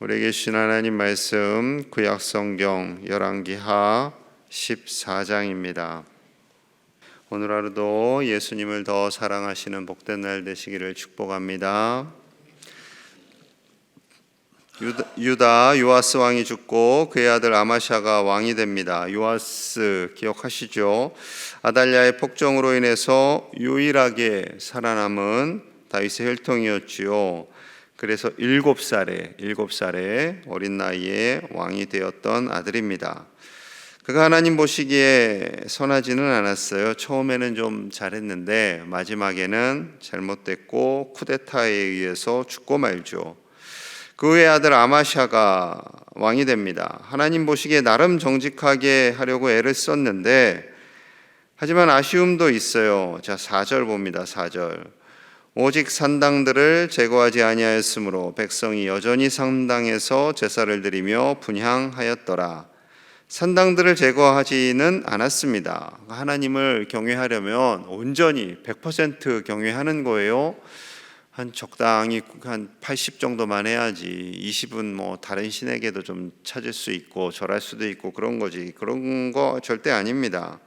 우리에게 주신 하나님 말씀 구약성경 열왕기하 14장입니다. 오늘 하루도 예수님을 더 사랑하시는 복된 날 되시기를 축복합니다. 유다 요아스 왕이 죽고 그의 아들 아마샤가 왕이 됩니다. 요아스 기억하시죠? 아달랴의 폭정으로 인해서 유일하게 살아남은 다윗의 혈통이었지요. 그래서 7살에 어린 나이에 왕이 되었던 아들입니다. 그가 하나님 보시기에 선하지는 않았어요. 처음에는 좀 잘했는데 마지막에는 잘못됐고 쿠데타에 의해서 죽고 말죠. 그의 아들 아마샤가 왕이 됩니다. 하나님 보시기에 나름 정직하게 하려고 애를 썼는데 하지만 아쉬움도 있어요. 자, 4절 봅니다. 4절. 오직 산당들을 제거하지 아니하였으므로 백성이 여전히 산당에서 제사를 드리며 분향하였더라. 산당들을 제거하지는 않았습니다. 하나님을 경외하려면 온전히 100% 경외하는 거예요. 한 적당히 한 80 정도만 해야지 20은 다른 신에게도 좀 찾을 수 있고 절할 수도 있고 그런 거지. 그런 거 절대 아닙니다.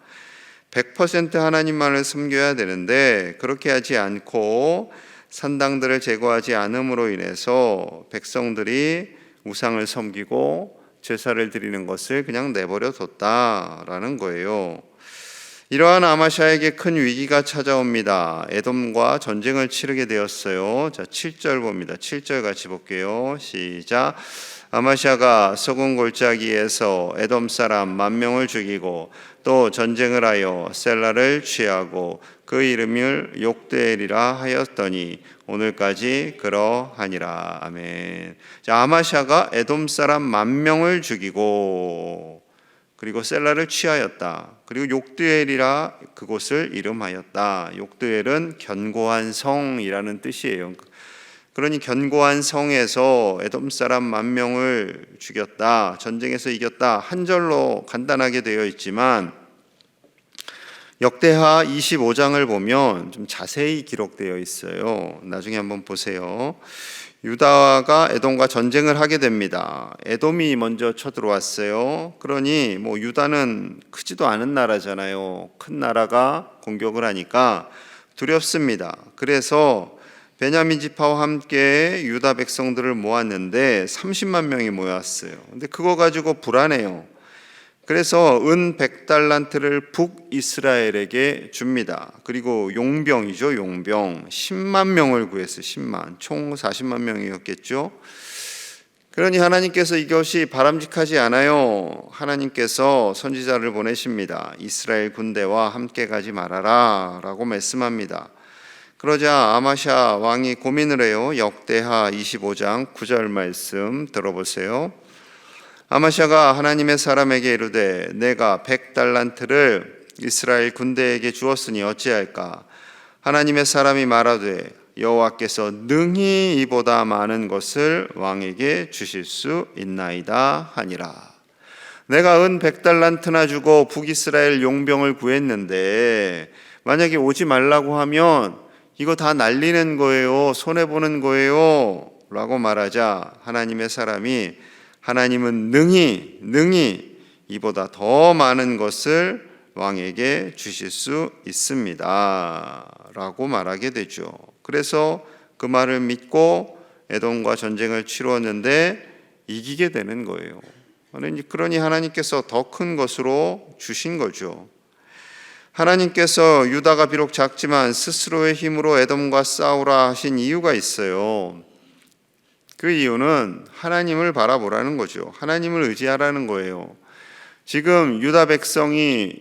100% 하나님만을 섬겨야 되는데 그렇게 하지 않고 산당들을 제거하지 않음으로 인해서 백성들이 우상을 섬기고 제사를 드리는 것을 그냥 내버려 뒀다라는 거예요. 이러한 아마샤에게 큰 위기가 찾아옵니다. 에돔과 전쟁을 치르게 되었어요. 자, 7절 봅니다. 7절 같이 볼게요. 시작. 아마샤가 서군 골짜기에서 에돔 사람 10,000명을 죽이고 또 전쟁을 하여 셀라를 취하고 그 이름을 욕드엘이라 하였더니 오늘까지 그러하니라. 아멘. 자, 아마샤가 에돔 사람 10,000명을 죽이고 그리고 셀라를 취하였다. 그리고 욕드엘이라 그곳을 이름하였다. 욕드엘은 견고한 성이라는 뜻이에요. 그러니 견고한 성에서 에돔 사람 10,000명을 죽였다. 전쟁에서 이겼다. 한 절로 간단하게 되어 있지만 역대하 25장을 보면 좀 자세히 기록되어 있어요. 나중에 한번 보세요. 유다가 에돔과 전쟁을 하게 됩니다. 에돔이 먼저 쳐들어왔어요. 그러니 유다는 크지도 않은 나라잖아요. 큰 나라가 공격을 하니까 두렵습니다. 그래서 베냐민 지파와 함께 유다 백성들을 모았는데 30만 명이 모였어요. 근데 그거 가지고 불안해요. 그래서 은 100달란트를 북이스라엘에게 줍니다. 그리고 용병이죠, 용병. 10만 명을 구했어요. 10만. 총 40만 명이었겠죠. 그러니 하나님께서 이것이 바람직하지 않아요. 하나님께서 선지자를 보내십니다. 이스라엘 군대와 함께 가지 말아라 라고 말씀합니다. 그러자 아마샤 왕이 고민을 해요. 역대하 25장 9절 말씀 들어보세요. 아마샤가 하나님의 사람에게 이르되 내가 100달란트를 이스라엘 군대에게 주었으니 어찌할까? 하나님의 사람이 말하되 여호와께서 능히 이보다 많은 것을 왕에게 주실 수 있나이다 하니라. 내가 은 100달란트나 주고 북이스라엘 용병을 구했는데 만약에 오지 말라고 하면 이거 다 날리는 거예요. 손해보는 거예요 라고 말하자 하나님의 사람이 하나님은 능히 이보다 더 많은 것을 왕에게 주실 수 있습니다 라고 말하게 되죠. 그래서 그 말을 믿고 에돔과 전쟁을 치루었는데 이기게 되는 거예요. 그러니 하나님께서 더 큰 것으로 주신 거죠. 하나님께서 유다가 비록 작지만 스스로의 힘으로 에돔과 싸우라 하신 이유가 있어요. 그 이유는 하나님을 바라보라는 거죠. 하나님을 의지하라는 거예요. 지금 유다 백성이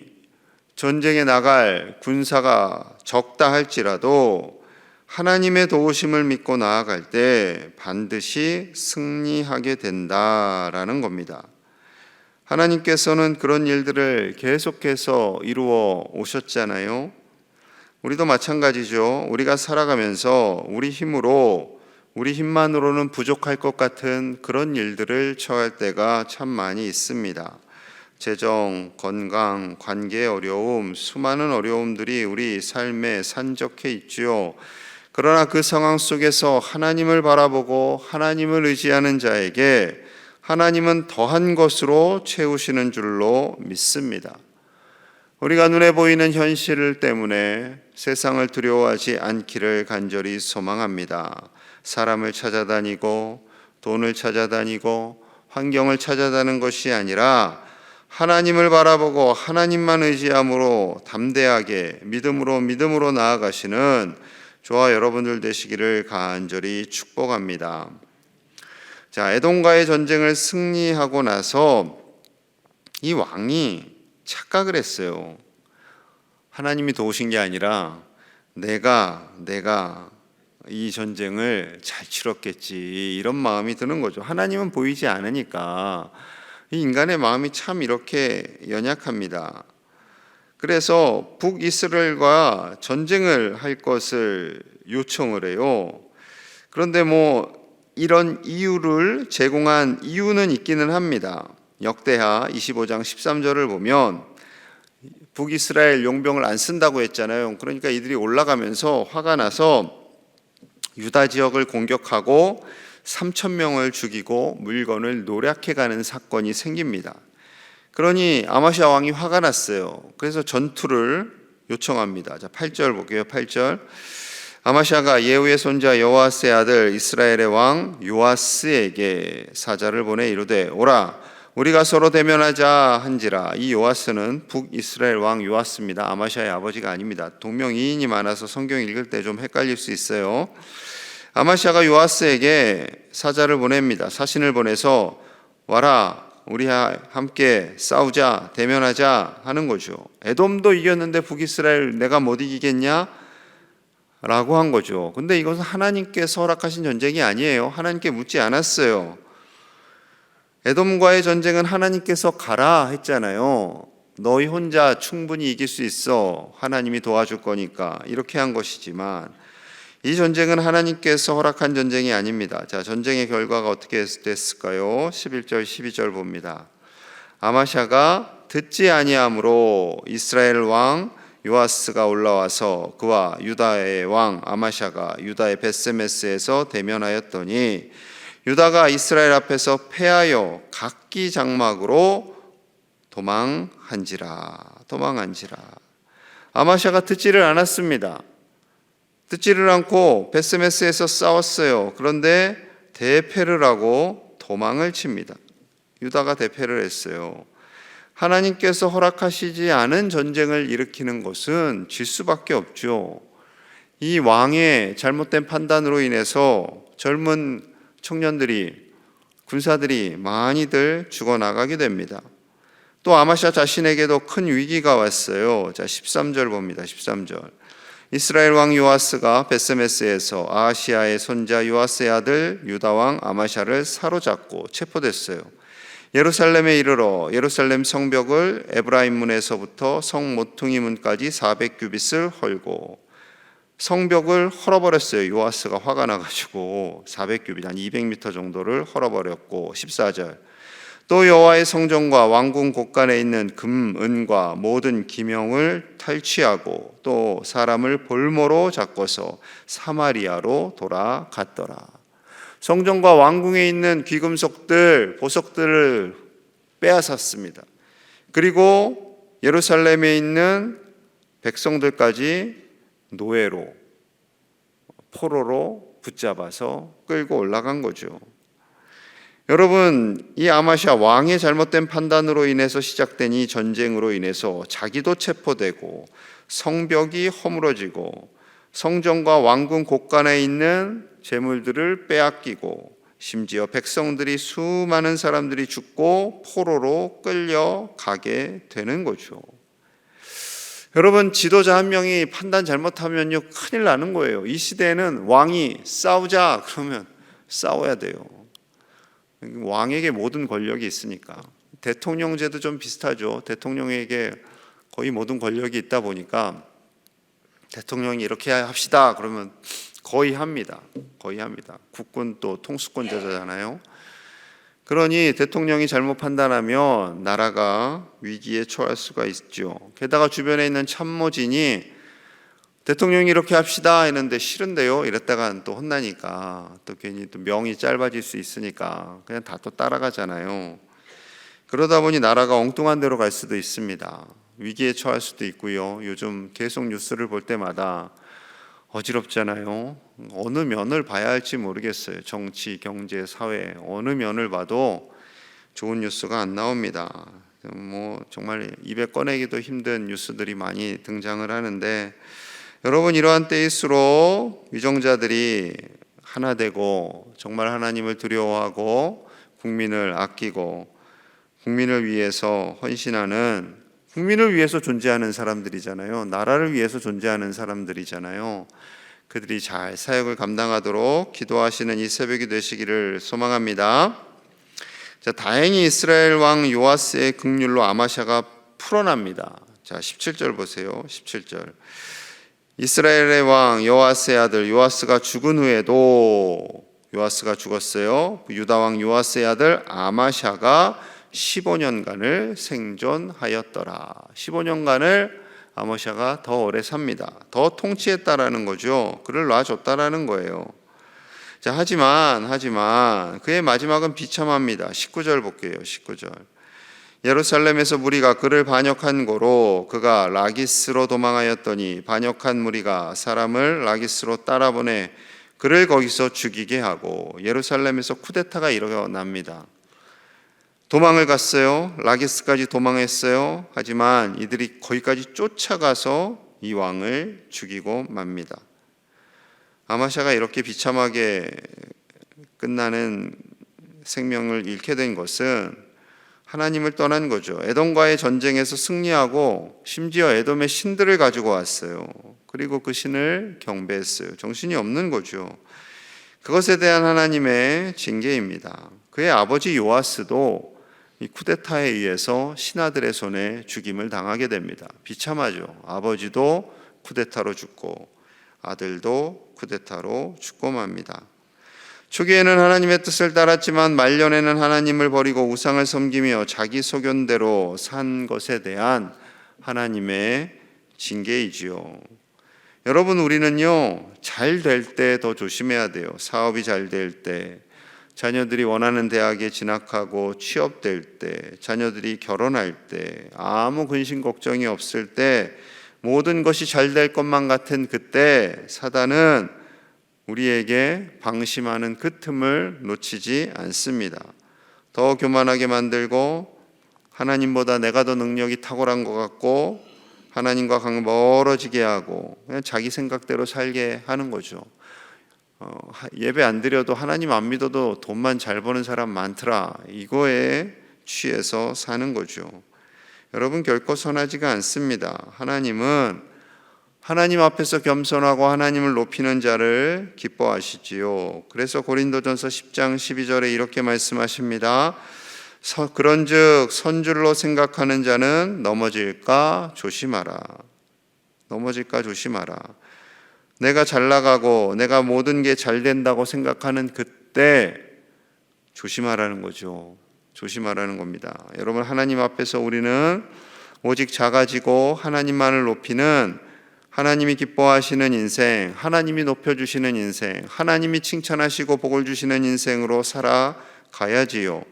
전쟁에 나갈 군사가 적다 할지라도 하나님의 도우심을 믿고 나아갈 때 반드시 승리하게 된다라는 겁니다. 하나님께서는 그런 일들을 계속해서 이루어 오셨잖아요. 우리도 마찬가지죠. 우리가 살아가면서 우리 힘만으로는 부족할 것 같은 그런 일들을 처할 때가 참 많이 있습니다. 재정, 건강, 관계 어려움, 수많은 어려움들이 우리 삶에 산적해 있지요. 그러나 그 상황 속에서 하나님을 바라보고 하나님을 의지하는 자에게 하나님은 더한 것으로 채우시는 줄로 믿습니다. 우리가 눈에 보이는 현실 때문에 세상을 두려워하지 않기를 간절히 소망합니다. 사람을 찾아다니고 돈을 찾아다니고 환경을 찾아다니는 것이 아니라 하나님을 바라보고 하나님만 의지함으로 담대하게 믿음으로 나아가시는 저와 여러분들 되시기를 간절히 축복합니다. 자, 에돔과의 전쟁을 승리하고 나서 이 왕이 착각을 했어요. 하나님이 도우신 게 아니라 내가 이 전쟁을 잘 치렀겠지, 이런 마음이 드는 거죠. 하나님은 보이지 않으니까. 이 인간의 마음이 참 이렇게 연약합니다. 그래서 북이스라엘과 전쟁을 할 것을 요청을 해요. 그런데 이런 이유를 제공한 이유는 있기는 합니다. 역대하 25장 13절을 보면 북이스라엘 용병을 안 쓴다고 했잖아요. 그러니까 이들이 올라가면서 화가 나서 유다 지역을 공격하고 3,000명을 죽이고 물건을 노략해가는 사건이 생깁니다. 그러니 아마시아 왕이 화가 났어요. 그래서 전투를 요청합니다. 자, 8절 볼게요. 8절. 아마시아가 예후의 손자 여호아스의 아들 이스라엘의 왕 요아스에게 사자를 보내 이르되 오라 우리가 서로 대면하자 한지라. 이 요아스는 북이스라엘 왕 요아스입니다. 아마시아의 아버지가 아닙니다. 동명이인이 많아서 성경 읽을 때 좀 헷갈릴 수 있어요. 아마시아가 요아스에게 사자를 보냅니다. 사신을 보내서 와라 우리 함께 싸우자 대면하자 하는 거죠. 에돔도 이겼는데 북이스라엘 내가 못 이기겠냐? 라고 한 거죠. 근데 이것은 하나님께서 허락하신 전쟁이 아니에요. 하나님께 묻지 않았어요. 에돔과의 전쟁은 하나님께서 가라 했잖아요. 너희 혼자 충분히 이길 수 있어. 하나님이 도와줄 거니까. 이렇게 한 것이지만 이 전쟁은 하나님께서 허락한 전쟁이 아닙니다. 자, 전쟁의 결과가 어떻게 됐을까요? 11절 12절 봅니다. 아마샤가 듣지 아니함으로 이스라엘 왕 요아스가 올라와서 그와 유다의 왕 아마샤가 유다의 벳세메스에서 대면하였더니 유다가 이스라엘 앞에서 패하여 각기 장막으로 도망한지라. 아마샤가 듣지를 않았습니다. 듣지를 않고 벳세메스에서 싸웠어요. 그런데 대패를 하고 도망을 칩니다. 유다가 대패를 했어요. 하나님께서 허락하시지 않은 전쟁을 일으키는 것은 질 수밖에 없죠. 이 왕의 잘못된 판단으로 인해서 젊은 청년들이 군사들이 많이들 죽어나가게 됩니다. 또 아마샤 자신에게도 큰 위기가 왔어요. 자, 13절 봅니다. 13절. 이스라엘 왕 요아스가 벳세메스에서 아하시아의 손자 요아스의 아들 유다 왕 아마샤를 사로잡고 체포됐어요. 예루살렘에 이르러 예루살렘 성벽을 에브라임 문에서부터 성 모퉁이 문까지 400규빗을 헐고 성벽을 헐어버렸어요. 요아스가 화가 나가지고 400규빗 한 200m 정도를 헐어버렸고 14절. 또 여호와의 성전과 왕궁 곳간에 있는 금, 은과 모든 기명을 탈취하고 또 사람을 볼모로 잡고서 사마리아로 돌아갔더라. 성전과 왕궁에 있는 귀금속들, 보석들을 빼앗았습니다. 그리고 예루살렘에 있는 백성들까지 노예로, 포로로 붙잡아서 끌고 올라간 거죠. 여러분, 이 아마시아 왕의 잘못된 판단으로 인해서 시작된 이 전쟁으로 인해서 자기도 체포되고 성벽이 허물어지고 성전과 왕궁 곳간에 있는 재물들을 빼앗기고 심지어 백성들이 수많은 사람들이 죽고 포로로 끌려가게 되는 거죠. 여러분, 지도자 한 명이 판단 잘못하면요 큰일 나는 거예요. 이 시대에는 왕이 싸우자 그러면 싸워야 돼요. 왕에게 모든 권력이 있으니까. 대통령제도 좀 비슷하죠. 대통령에게 거의 모든 권력이 있다 보니까 대통령이 이렇게 합시다 그러면 거의 합니다. 국군 또 통수권자잖아요. 그러니 대통령이 잘못 판단하면 나라가 위기에 처할 수가 있죠. 게다가 주변에 있는 참모진이 대통령이 이렇게 합시다 했는데 싫은데요 이랬다가 또 혼나니까 또 괜히 또 명이 짧아질 수 있으니까 그냥 다 또 따라가잖아요. 그러다 보니 나라가 엉뚱한 데로 갈 수도 있습니다. 위기에 처할 수도 있고요. 요즘 계속 뉴스를 볼 때마다 어지럽잖아요. 어느 면을 봐야 할지 모르겠어요. 정치, 경제, 사회 어느 면을 봐도 좋은 뉴스가 안 나옵니다. 정말 입에 꺼내기도 힘든 뉴스들이 많이 등장을 하는데, 여러분, 이러한 때일수록 위정자들이 하나 되고 정말 하나님을 두려워하고 국민을 아끼고 국민을 위해서 헌신하는, 국민을 위해서 존재하는 사람들이잖아요. 나라를 위해서 존재하는 사람들이잖아요. 그들이 잘 사역을 감당하도록 기도하시는 이 새벽이 되시기를 소망합니다. 자, 다행히 이스라엘 왕 요아스의 긍휼로 아마샤가 풀어납니다. 자, 17절 보세요. 17절. 이스라엘의 왕 요아스의 아들 요아스가 죽은 후에도, 요아스가 죽었어요. 유다 왕 요아스의 아들 아마샤가 15년간을 생존하였더라. 15년간을 아마샤가 더 오래 삽니다. 더 통치했다라는 거죠. 그를 놔줬다라는 거예요. 자, 하지만 그의 마지막은 비참합니다. 19절 볼게요. 19절. 예루살렘에서 무리가 그를 반역한 고로 그가 라기스로 도망하였더니 반역한 무리가 사람을 라기스로 따라보내 그를 거기서 죽이게 하고, 예루살렘에서 쿠데타가 일어납니다. 도망을 갔어요. 라기스까지 도망했어요. 하지만 이들이 거기까지 쫓아가서 이 왕을 죽이고 맙니다. 아마샤가 이렇게 비참하게 끝나는 생명을 잃게 된 것은 하나님을 떠난 거죠. 에돔과의 전쟁에서 승리하고 심지어 에돔의 신들을 가지고 왔어요. 그리고 그 신을 경배했어요. 정신이 없는 거죠. 그것에 대한 하나님의 징계입니다. 그의 아버지 요아스도 이 쿠데타에 의해서 신하들의 손에 죽임을 당하게 됩니다. 비참하죠. 아버지도 쿠데타로 죽고 아들도 쿠데타로 죽고 맙니다. 초기에는 하나님의 뜻을 따랐지만 말년에는 하나님을 버리고 우상을 섬기며 자기 소견대로 산 것에 대한 하나님의 징계이지요. 여러분, 우리는요, 잘 될 때 더 조심해야 돼요. 사업이 잘 될 때, 자녀들이 원하는 대학에 진학하고 취업될 때, 자녀들이 결혼할 때, 아무 근심 걱정이 없을 때, 모든 것이 잘 될 것만 같은 그때 사단은 우리에게 방심하는 그 틈을 놓치지 않습니다. 더 교만하게 만들고 하나님보다 내가 더 능력이 탁월한 것 같고 하나님과 멀어지게 하고 그냥 자기 생각대로 살게 하는 거죠. 예배 안 드려도 하나님 안 믿어도 돈만 잘 버는 사람 많더라, 이거에 취해서 사는 거죠. 여러분, 결코 선하지가 않습니다. 하나님은 하나님 앞에서 겸손하고 하나님을 높이는 자를 기뻐하시지요. 그래서 고린도전서 10장 12절에 이렇게 말씀하십니다. 그런즉 선줄로 생각하는 자는 넘어질까 조심하라. 넘어질까 조심하라. 내가 잘 나가고 내가 모든 게 잘 된다고 생각하는 그때 조심하라는 거죠. 조심하라는 겁니다. 여러분, 하나님 앞에서 우리는 오직 작아지고 하나님만을 높이는, 하나님이 기뻐하시는 인생, 하나님이 높여주시는 인생, 하나님이 칭찬하시고 복을 주시는 인생으로 살아가야지요.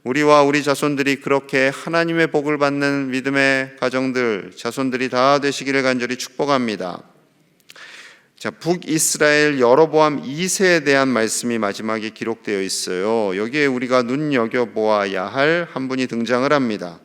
우리와 우리 자손들이 그렇게 하나님의 복을 받는 믿음의 가정들, 자손들이 다 되시기를 간절히 축복합니다. 자, 북이스라엘 여로보암 2세에 대한 말씀이 마지막에 기록되어 있어요. 여기에 우리가 눈여겨보아야 할 한 분이 등장을 합니다.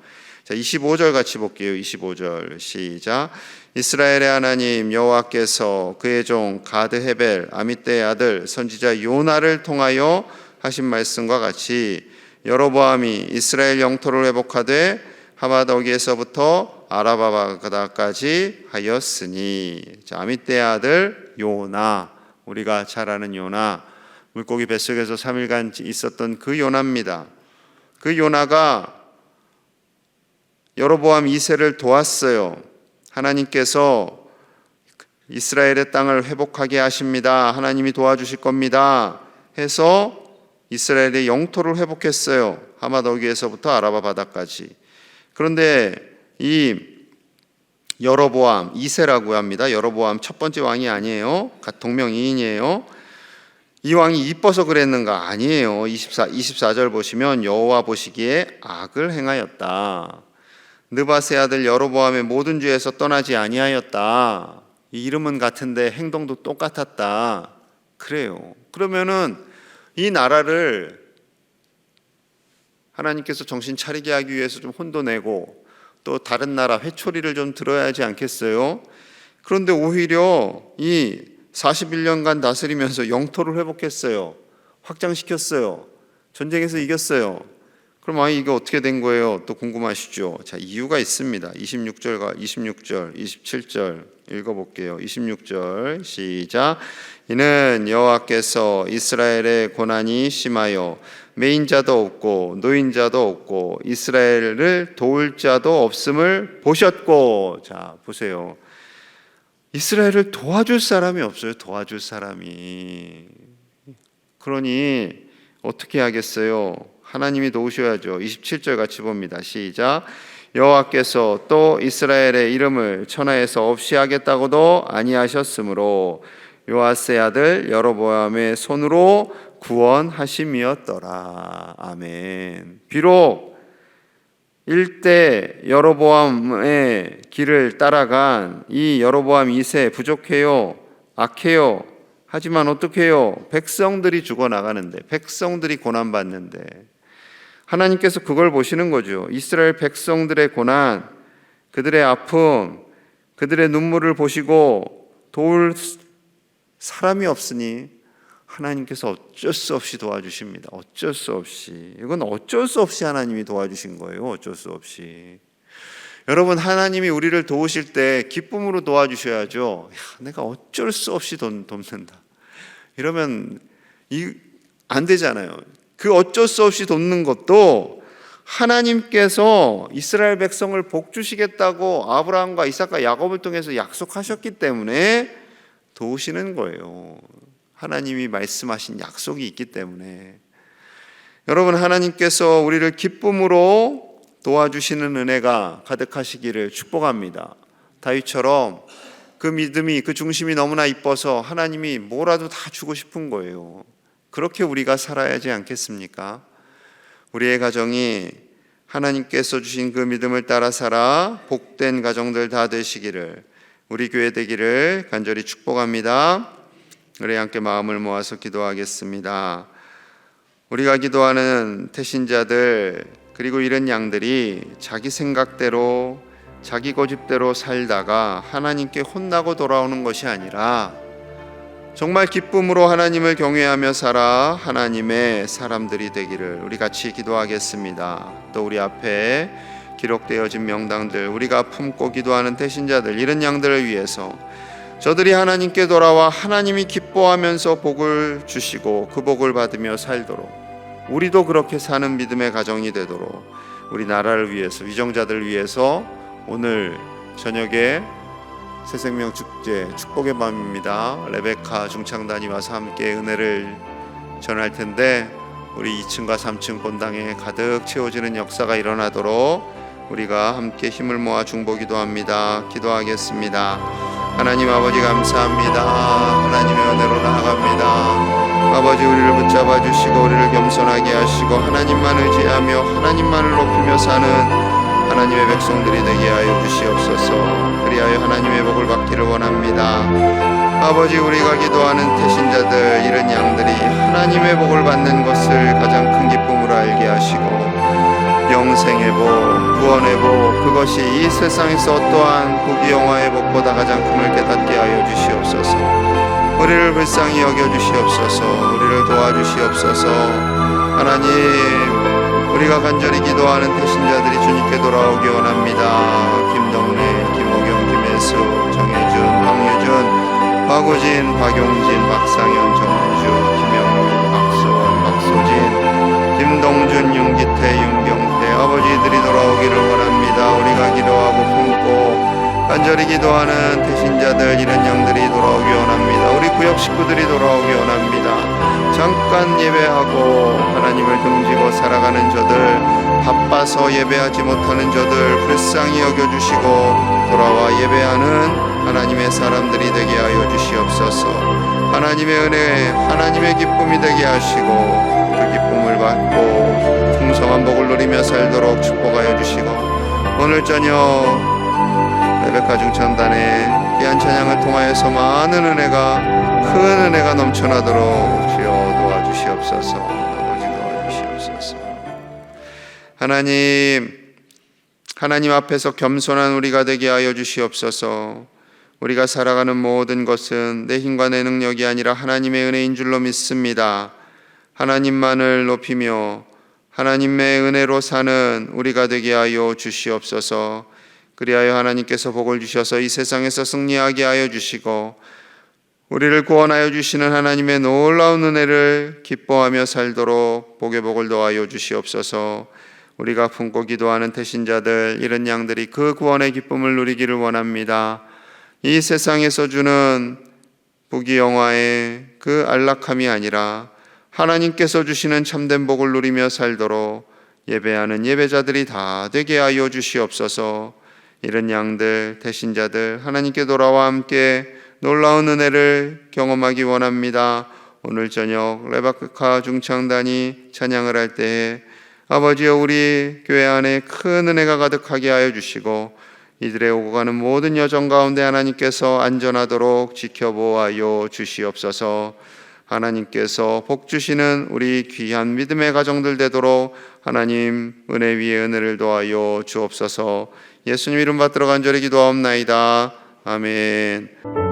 자, 25절 같이 볼게요. 25절 시작. 이스라엘의 하나님 여호와께서 그의 종 가드 헤벨 아미떼의 아들 선지자 요나를 통하여 하신 말씀과 같이 여로보암이 이스라엘 영토를 회복하되 하마더기에서부터 아라바바가다까지 하였으니. 자, 아미떼의 아들 요나, 우리가 잘 아는 요나, 물고기 뱃속에서 3일간 있었던 그 요나입니다. 그 요나가 여로보암 2세를 도왔어요. 하나님께서 이스라엘의 땅을 회복하게 하십니다. 하나님이 도와주실 겁니다 해서 이스라엘의 영토를 회복했어요. 하마더기에서부터 아라바 바다까지. 그런데 이 여로보암 2세라고 합니다. 여로보암 첫 번째 왕이 아니에요. 동명이인이에요. 이 왕이 이뻐서 그랬는가? 아니에요. 24절 보시면 여호와 보시기에 악을 행하였다. 느밧의 아들 여로보암의 모든 죄에서 떠나지 아니하였다. 이 이름은 같은데 행동도 똑같았다. 그래요. 그러면은 이 나라를 하나님께서 정신 차리게 하기 위해서 좀 혼도 내고 또 다른 나라 회초리를 좀 들어야 하지 않겠어요? 그런데 오히려 이 41년간 다스리면서 영토를 회복했어요. 확장시켰어요. 전쟁에서 이겼어요. 그럼 이게 어떻게 된 거예요? 또 궁금하시죠? 자, 이유가 있습니다. 26절, 27절 읽어볼게요. 26절 시작. 이는 여호와께서 이스라엘의 고난이 심하여 매인자도 없고 노인자도 없고 이스라엘을 도울 자도 없음을 보셨고. 자, 보세요. 이스라엘을 도와줄 사람이 없어요. 도와줄 사람이. 그러니 어떻게 하겠어요? 하나님이 도우셔야죠. 27절 같이 봅니다. 시작. 여호와께서 또 이스라엘의 이름을 천하에서 없이 하겠다고도 아니하셨으므로 요아스의 아들 여로보암의 손으로 구원하심이었더라. 아멘. 비록 일대 여로보암의 길을 따라간 이 여로보암 2세 부족해요. 악해요. 하지만 어떻게 해요? 백성들이 죽어나가는데, 백성들이 고난받는데 하나님께서 그걸 보시는 거죠. 이스라엘 백성들의 고난, 그들의 아픔, 그들의 눈물을 보시고 도울 사람이 없으니 하나님께서 어쩔 수 없이 도와주십니다. 어쩔 수 없이. 이건 어쩔 수 없이 하나님이 도와주신 거예요. 어쩔 수 없이. 여러분, 하나님이 우리를 도우실 때 기쁨으로 도와주셔야죠. 내가 어쩔 수 없이 돕는다. 이러면 안 되잖아요. 그 어쩔 수 없이 돕는 것도 하나님께서 이스라엘 백성을 복 주시겠다고 아브라함과 이삭과 야곱을 통해서 약속하셨기 때문에 도우시는 거예요. 하나님이 말씀하신 약속이 있기 때문에. 여러분, 하나님께서 우리를 기쁨으로 도와주시는 은혜가 가득하시기를 축복합니다. 다윗처럼 그 믿음이, 그 중심이 너무나 이뻐서 하나님이 뭐라도 다 주고 싶은 거예요. 그렇게 우리가 살아야 하지 않겠습니까? 우리의 가정이 하나님께서 주신 그 믿음을 따라 살아 복된 가정들 다 되시기를, 우리 교회 되기를 간절히 축복합니다. 우리 함께 마음을 모아서 기도하겠습니다. 우리가 기도하는 태신자들, 그리고 이런 양들이 자기 생각대로, 자기 고집대로 살다가 하나님께 혼나고 돌아오는 것이 아니라 정말 기쁨으로 하나님을 경외하며 살아 하나님의 사람들이 되기를 우리 같이 기도하겠습니다. 또 우리 앞에 기록되어진 명단들, 우리가 품고 기도하는 태신자들, 이런 양들을 위해서 저들이 하나님께 돌아와 하나님이 기뻐하면서 복을 주시고 그 복을 받으며 살도록, 우리도 그렇게 사는 믿음의 가정이 되도록 우리 나라를 위해서, 위정자들을 위해서 오늘 저녁에 새생명 축제 축복의 밤입니다. 레베카 중창단이 와서 함께 은혜를 전할 텐데 우리 2층과 3층 본당에 가득 채워지는 역사가 일어나도록 우리가 함께 힘을 모아 중보기도 합니다. 기도하겠습니다. 하나님 아버지 감사합니다. 하나님의 은혜로 나아갑니다. 아버지, 우리를 붙잡아 주시고 우리를 겸손하게 하시고 하나님만 의지하며 하나님만을 높이며 사는 하나님의 백성들이 되게 하여 주시옵소서. 그리하여 하나님의 복을 받기를 원합니다. 아버지, 우리가 기도하는 태신자들, 이런 양들이 하나님의 복을 받는 것을 가장 큰 기쁨으로 알게 하시고 영생의 복, 구원의 복, 그것이 이 세상에서 어떠한 부귀영화의 복보다 가장 큼을 깨닫게 하여 주시옵소서. 우리를 불쌍히 여겨주시옵소서. 우리를 도와주시옵소서. 하나님, 우리가 간절히 기도하는 태신자들이 주님께 돌아오기 원합니다. 김덕래, 김호경, 김혜수, 정혜준, 황유준, 박우진, 박용진, 박상현, 정주, 김영우, 박수원, 박소진, 김동준, 윤기태, 윤경태, 아버지들이 돌아오기를 원합니다. 우리가 기도하고 품고 간절히 기도하는 태신자들, 이런 양들이 돌아오기 원합니다. 우리 구역 식구들이 돌아오기 원합니다. 잠깐 예배하고 하나님을 등지고 살아가는 저들 바빠서 예배하지 못하는 저들 불쌍히 여겨주시고 돌아와 예배하는 하나님의 사람들이 되게 하여 주시옵소서. 하나님의 은혜, 하나님의 기쁨이 되게 하시고 그 기쁨을 받고 풍성한 복을 누리며 살도록 축복하여 주시고, 오늘 저녁 레베카 중창단의 귀한 찬양을 통하여서 많은 은혜가, 큰 은혜가 넘쳐나도록 주여 도와주시옵소서. 아버지 도와주시옵소서. 하나님 앞에서 겸손한 우리가 되게 하여 주시옵소서. 우리가 살아가는 모든 것은 내 힘과 내 능력이 아니라 하나님의 은혜인 줄로 믿습니다. 하나님만을 높이며 하나님의 은혜로 사는 우리가 되게 하여 주시옵소서. 그리하여 하나님께서 복을 주셔서 이 세상에서 승리하게 하여 주시고 우리를 구원하여 주시는 하나님의 놀라운 은혜를 기뻐하며 살도록 복의 복을 더하여 주시옵소서. 우리가 품고 기도하는 태신자들, 이런 양들이 그 구원의 기쁨을 누리기를 원합니다. 이 세상에서 주는 부귀영화의 그 안락함이 아니라 하나님께서 주시는 참된 복을 누리며 살도록 예배하는 예배자들이 다 되게 하여 주시옵소서. 이런 양들, 태신자들 하나님께 돌아와 함께 놀라운 은혜를 경험하기 원합니다. 오늘 저녁 레베카 중창단이 찬양을 할 때에 아버지여, 우리 교회 안에 큰 은혜가 가득하게 하여 주시고 이들의 오고 가는 모든 여정 가운데 하나님께서 안전하도록 지켜보아요 주시옵소서. 하나님께서 복 주시는 우리 귀한 믿음의 가정들 되도록 하나님 은혜 위에 은혜를 더하여 주옵소서. 예수님 이름 받들어 간절히 기도하옵나이다. 아멘.